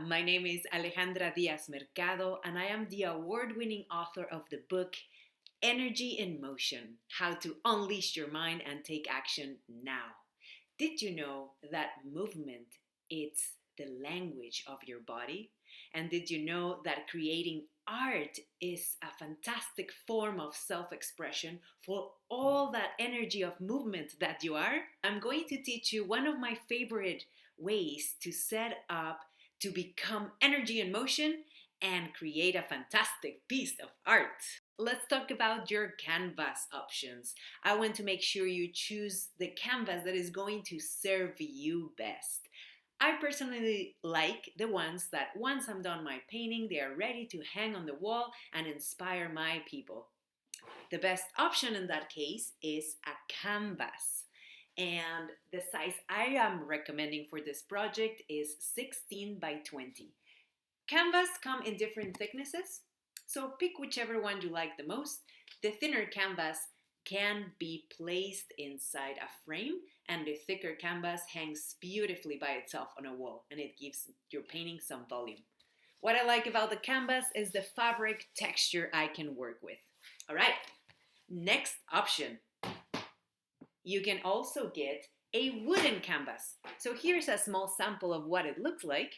my name is Alejandra Diaz Mercado, and I am the award winning author of the book Energy in Motion: How to Unleash Your Mind and Take Action Now. Did you know that movement is the language of your body? And did you know that creating art is a fantastic form of self expression for all that energy of movement that you are? I'm going to teach you one of my favorite ways to set up to become energy in motion and create a fantastic piece of art. Let's talk about your canvas options. I want to make sure you choose the canvas that is going to serve you best. I personally like the ones that once I'm done my painting, they are ready to hang on the wall and inspire my people. The best option in that case is a canvas. And the size I am recommending for this project is 16 by 20. Canvas come in different thicknesses, so pick whichever one you like the most. The thinner canvas can be placed inside a frame, and the thicker canvas hangs beautifully by itself on a wall, and it gives your painting some volume. What I like about the canvas is the fabric texture I can work with. All right, next option. You can also get a wooden canvas. So here's a small sample of what it looks like.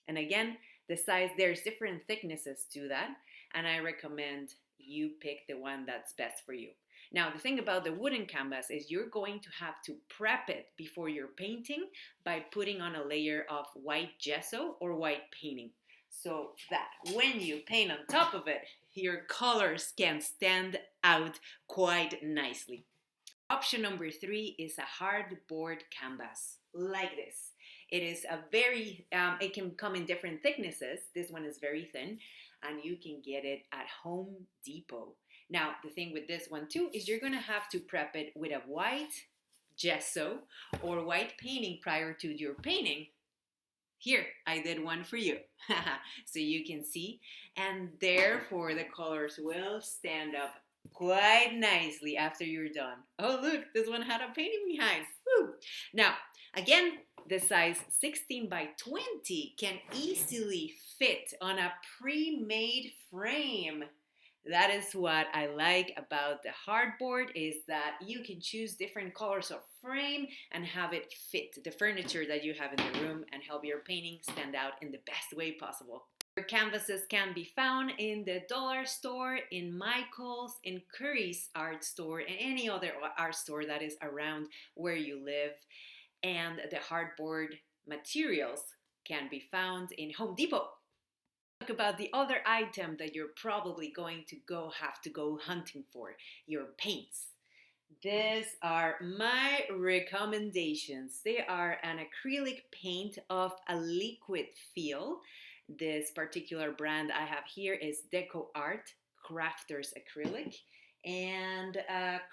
And again, the size, there's different thicknesses to that. And I recommend you pick the one that's best for you. Now, the thing about the wooden canvas is you're going to have to prep it before you're painting by putting on a layer of white gesso or white painting, so that when you paint on top of it, your colors can stand out quite nicely. Option number 3 is a hardboard canvas, like this. It is a it can come in different thicknesses. This one is very thin, and you can get it at Home Depot. Now, the thing with this one too is you're gonna have to prep it with a white gesso or white painting prior to your painting. Here, I did one for you, so you can see, and therefore the colors will stand up quite nicely after you're done. Oh, look, this one had a painting behind. Woo! Now, again, the size 16 by 20 can easily fit on a pre-made frame. That is what I like about the hardboard, is that you can choose different colors of frame and have it fit the furniture that you have in the room and help your painting stand out in the best way possible. Your canvases can be found in the dollar store, in Michael's, in Curry's art store, and any other art store that is around where you live. And the hardboard materials can be found in Home Depot. Talk about the other item that you're probably going to have to go hunting for: your paints. These are my recommendations. They are an acrylic paint of a liquid feel. This particular brand I have here is Deco Art Crafters Acrylic and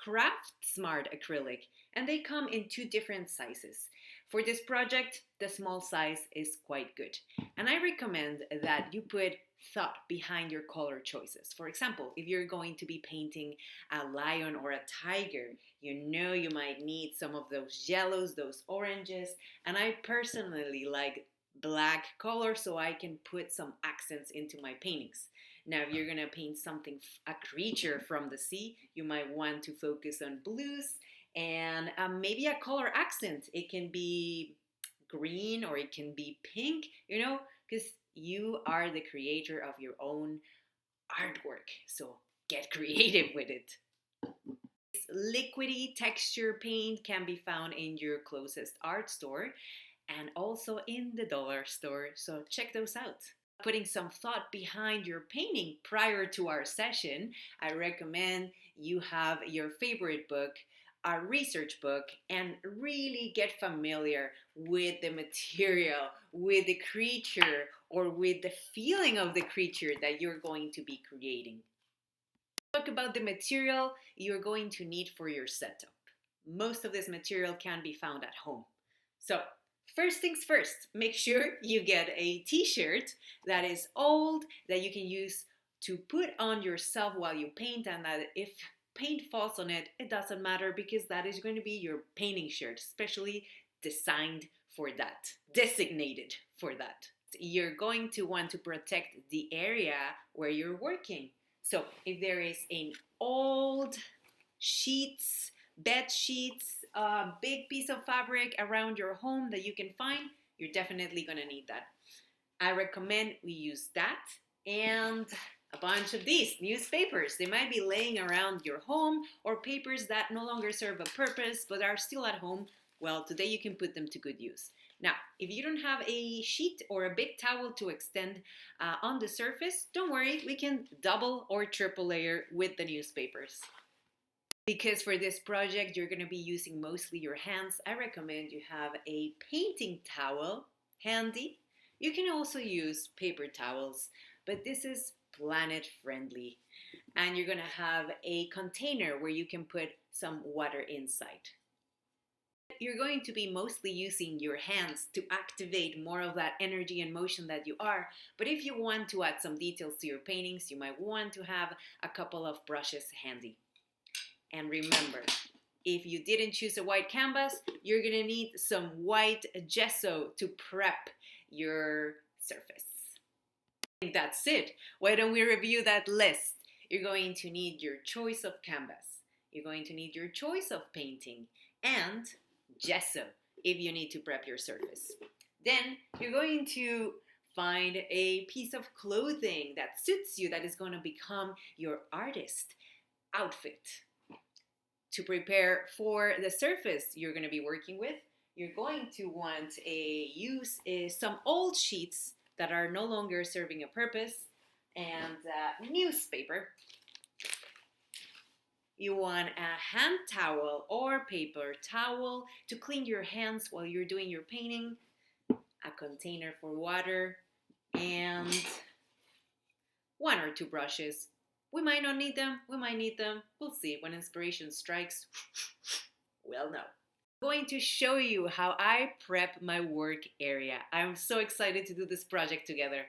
Craft Smart Acrylic, and they come in 2 different sizes. For this project, the small size is quite good, and I recommend that you put thought behind your color choices. For example, if you're going to be painting a lion or a tiger, you might need some of those yellows, those oranges, and I personally like black color so I can put some accents into my paintings. Now, if you're gonna paint a creature from the sea, you might want to focus on blues and maybe a color accent. It can be green or it can be pink, because you are the creator of your own artwork. So get creative with it. This liquidy texture paint can be found in your closest art store and also in the dollar store, so check those out. Putting some thought behind your painting prior to our session, I recommend you have your favorite book, a research book, and really get familiar with the material, with the creature, or with the feeling of the creature that you're going to be creating. Talk about the material you're going to need for your setup. Most of this material can be found at home. So, first things first, make sure you get a t-shirt that is old, that you can use to put on yourself while you paint, and that if paint falls on it, it doesn't matter, because that is going to be your painting shirt, especially designed for that, designated for that. You're going to want to protect the area where you're working. So if there is an old sheets, bed sheets, a big piece of fabric around your home that you can find, you're definitely going to need that. I recommend we use that and a bunch of these newspapers. They might be laying around your home, or papers that no longer serve a purpose but are still at home. Well, today you can put them to good use. Now, if you don't have a sheet or a big towel to extend on the surface, don't worry, we can double or triple layer with the newspapers. Because for this project, you're going to be using mostly your hands, I recommend you have a painting towel handy. You can also use paper towels, but this is planet friendly. And you're going to have a container where you can put some water inside. You're going to be mostly using your hands to activate more of that energy and motion that you are. But if you want to add some details to your paintings, you might want to have a couple of brushes handy. And remember, if you didn't choose a white canvas, you're gonna need some white gesso to prep your surface. I think that's it. Why don't we review that list? You're going to need your choice of canvas. You're going to need your choice of painting and gesso if you need to prep your surface. Then you're going to find a piece of clothing that suits you, that is going to become your artist outfit. To prepare for the surface you're going to be working with, you're going to want use some old sheets that are no longer serving a purpose and newspaper. You want a hand towel or paper towel to clean your hands while you're doing your painting, a container for water, and one or two brushes. We might not need them, we might need them. We'll see. When inspiration strikes, we'll know. I'm going to show you how I prep my work area. I'm so excited to do this project together.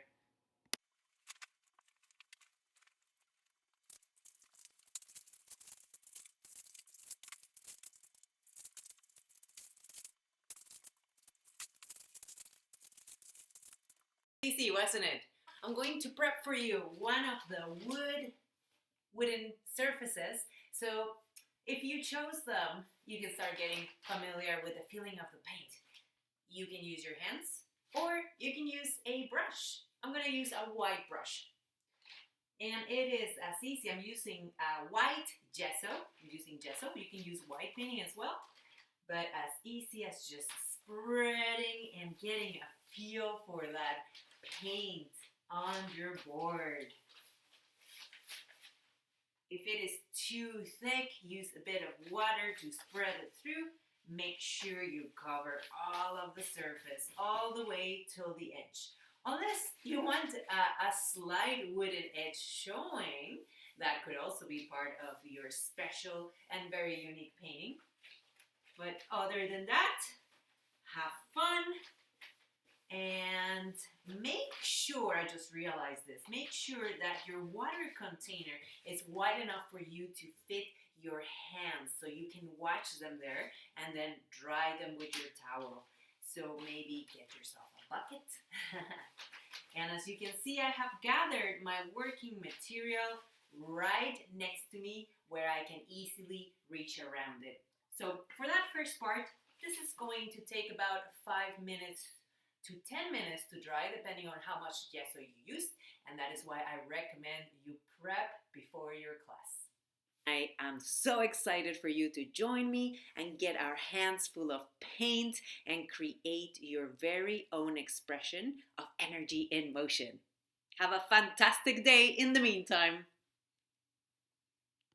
Easy, wasn't it? I'm going to prep for you one of the wooden surfaces. So if you chose them, you can start getting familiar with the feeling of the paint. You can use your hands or you can use a brush. I'm going to use a white brush. And it is as easy. I'm using white gesso. I'm using gesso. You can use white painting as well. But as easy as just spreading and getting a feel for that paint on your board. If it is too thick, use a bit of water to spread it through. Make sure you cover all of the surface, all the way till the edge. Unless you want a slight wooden edge showing, that could also be part of your special and very unique painting. But other than that, have fun. And make sure, I just realized this, make sure that your water container is wide enough for you to fit your hands so you can watch them there and then dry them with your towel. So maybe get yourself a bucket. And as you can see, I have gathered my working material right next to me where I can easily reach around it. So for that first part, this is going to take about 5 minutes to 10 minutes to dry, depending on how much gesso you use, and that is why I recommend you prep before your class. I am so excited for you to join me and get our hands full of paint and create your very own expression of energy in motion. Have a fantastic day in the meantime.